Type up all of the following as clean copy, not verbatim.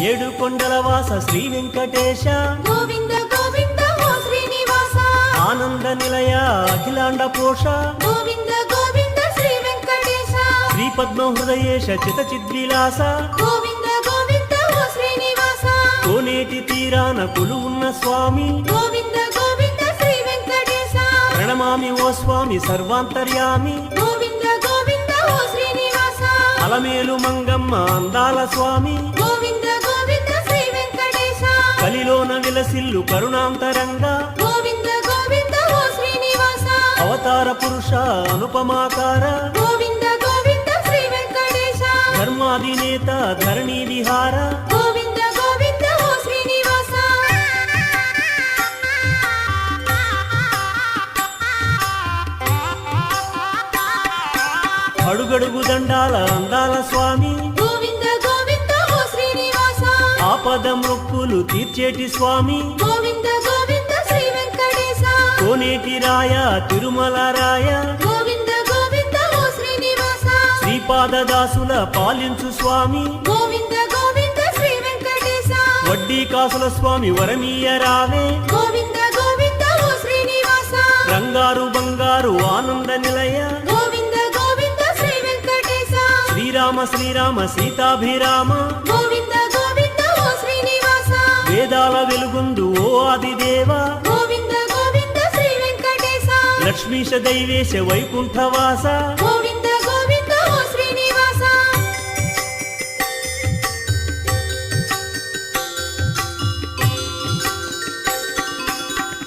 ఏడు కొండల వాస శ్రీ వెంకటేశ గోవింద గోవింద ఓ శ్రీనివాస ఆనంద నిలయ అఖిలాండ పోష గోవింద గోవింద శ్రీ వెంకటేశ శ్రీ పద్మ హృదయేశ చిత చిద్విలాస గోవింద గోవింద ఓ శ్రీనివాస కోనేటి తీరాన కొలువున్న స్వామి గోవింద గోవింద శ్రీ వెంకటేశ ప్రణమామి ఓ స్వామి సర్వాంతర్యామి గోవింద గోవింద ఓ శ్రీనివాస అలమేలు మంగమ్మ అందాల స్వామి గోవింద గోవింద శ్రీ వెంకటేశ కలిలోన విలసిల్లు కరుణాంతరంగా గోవింద గోవింద ఓ శ్రీనివాస అవతార పురుష అనుపమాకార గోవింద గోవింద శ్రీ వెంకటేశ ధర్మాధినేత ధరణి విహార గోవింద గోవింద ఓ శ్రీనివాస అడుగడుగు దండాల అందాల స్వామి గోవింద గోవింద ఓ శ్రీనివాస ఆపద మొక్కులు తీర్చేటి స్వామి గోవింద గోవింద శ్రీ వెంకటేశ కోనేటి రాయ తిరుమల రాయ గోవింద గోవింద ఓ శ్రీనివాస శ్రీపాదదాసుల పాలించు స్వామి గోవింద గోవింద శ్రీ వెంకటేశ వడ్డీ కాసుల స్వామి వరమీయ రావే గోవింద గోవింద ఓ శ్రీనివాస రంగారు బంగారు ఆనంద నిలయ గోవింద గోవింద శ్రీ వెంకటేశ శ్రీరామ శ్రీరామ సీతాభిరామ గోవింద గోవింద ఓ శ్రీనివాస వేదాల వెలుగుందు ఓ ఆదిదేవ గోవింద గోవింద శ్రీ వెంకటేశ లక్ష్మీశ దైవేశ వైకుంఠవాస గోవింద గోవింద ఓ శ్రీనివాస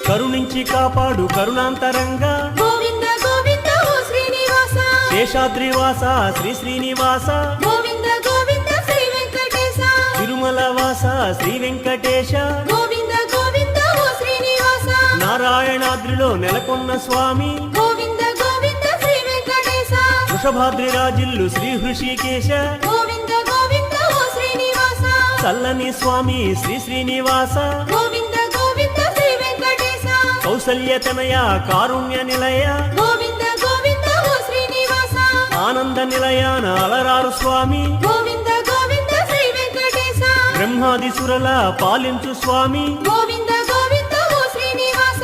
కరుణించి కాపాడు కరుణాంతరంగా గోవింద గోవింద ఓ శ్రీనివాస శేషాద్రివాస శ్రీ శ్రీనివాస గోవింద గోవింద శ్రీ వెంకటేశ తిరుమల వాస శ్రీ వెంకటేశ గోవింద గోవింద ఓ శ్రీనివాస నారాయణాద్రిలో నెలకొన్న స్వామి గోవింద గోవింద శ్రీ వెంకటేశ వృషభాద్రి రాజిల్లు శ్రీ హృషికేశ గోవింద గోవింద ఓ శ్రీనివాస చల్లని స్వామి శ్రీ శ్రీనివాస గోవింద గోవింద శ్రీ వెంకటేశ కౌసల్యతనయ కారుణ్య నిలయ గోవింద గోవింద ఓ శ్రీనివాస ఆనంద నిలయాన అలరారు స్వామి గోవింద గోవింద శ్రీ వెంకటేశ బ్రహ్మాది సురల పాలించు స్వామి గోవింద గోవింద ఓ శ్రీనివాస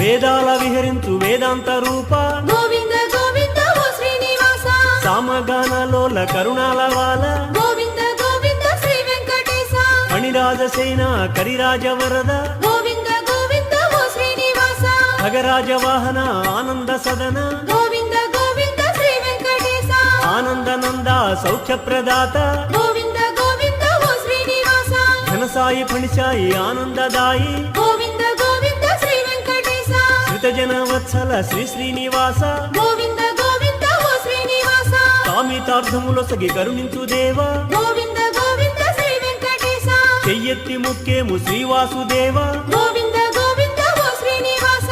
వేదాల విహరించు వేదాంత రూప గోవింద గోవింద ఓ శ్రీనివాస సామగానలోల కరుణాల వాల గోవింద గోవింద శ్రీ వెంకటేశ మణిరాజసేన కరిరాజ వరద గోవింద గోవింద ఓ శ్రీనివాస ఖగరాజ వాహన ఆనంద సదన గోవింద గోవింద శ్రీ వెంకటేశ ఆనందనంద సౌఖ్య ప్రదాత గోవింద గోవింద ఓ శ్రీనివాస ఘనసాయి ఫణిసాయి ఆనందదాయి గోవింద గోవింద శ్రీ వెంకటేశ శ్రితజన వత్సల శ్రీ శ్రీనివాస గోవింద గోవింద ఓ శ్రీనివాస కామితార్థములొసగి కరుణించు దేవ గోవింద గోవింద శ్రీ వెంకటేశ చెయ్యెత్తి ముక్కేము శ్రీవాసుదేవ గోవింద గోవింద ఓ శ్రీనివాస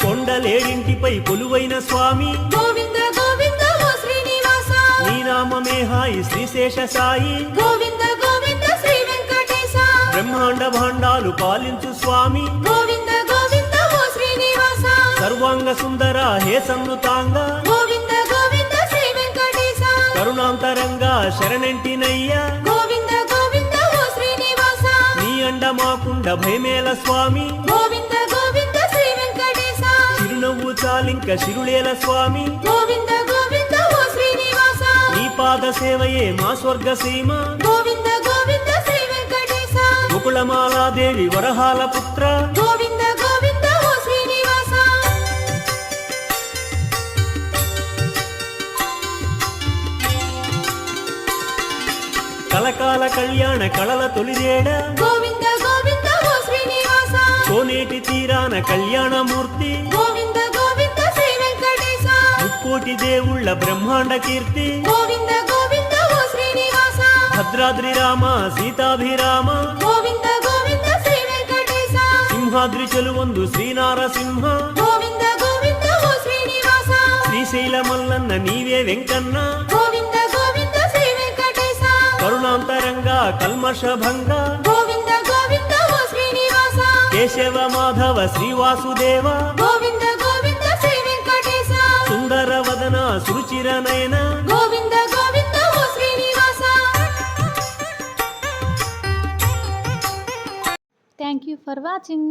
కొండలేడింటిపై కొలువైన స్వామి గోవింద గోవింద ఓ శ్రీనివాస నీ నామమే హాయి శ్రీశేష సాయి గోవింద గోవింద శ్రీ వెంకటేశ బ్రహ్మాండ భాండాలు పాలించు స్వామి గోవింద గోవింద ఓ శ్రీనివాస సర్వాంగ సుందర హే సన్నుతాంగ గోవింద గోవింద శ్రీ వెంకటేశ కరుణాంతరంగా శరణంటినయ్యా గోవింద గోవింద ఓ శ్రీనివాస నీ అండ మాకుండ భయమేల స్వామి గోవింద గోవింద శ్రీ వెంకటేశ చిరునవ్వు చాలింక శిరుళేల స్వామి గోవింద గోవింద ఓ శ్రీనివాస నీ పాద సేవయే మా స్వర్గ సీమ గోవింద గోవింద శ్రీ వెంకటేశ ముకుళమాలాదేవి వరహాల పుత్ర గోవింద గోవింద ఓ శ్రీనివాస కలకాల కళ్యాణ కళల తొలిదేడ గోవింద గోవింద ఓ శ్రీనివాస కోనేటి తీరాన కళ్యాణమూర్తి గోవింద గోవింద శ్రీ వెంకటేశ ముక్కోటి దేవుళ్ళ బ్రహ్మాండ కీర్తి గోవింద గోవింద ఓ శ్రీనివాస భద్రాద్రి రామ సీతాభిరామ గోవింద గోవింద శ్రీ వెంకటేశ సింహాద్రి చెలువొందు శ్రీనారసింహ గోవింద గోవింద ఓ శ్రీనివాస శ్రీశైల మల్లన్న నీవే వెంకన్న గోవింద గోవింద శ్రీ వెంకటేశ కరుణాంతరంగా కల్మష భంగ గోవింద కేశవ మాధవ శ్రీవాసుదేవ గోవింద గోవింద శ్రీ వెంకటేశ సుందర వదన సురుచిరనయన గోవింద గోవింద ఓ Srinivasa. Thank you for watching.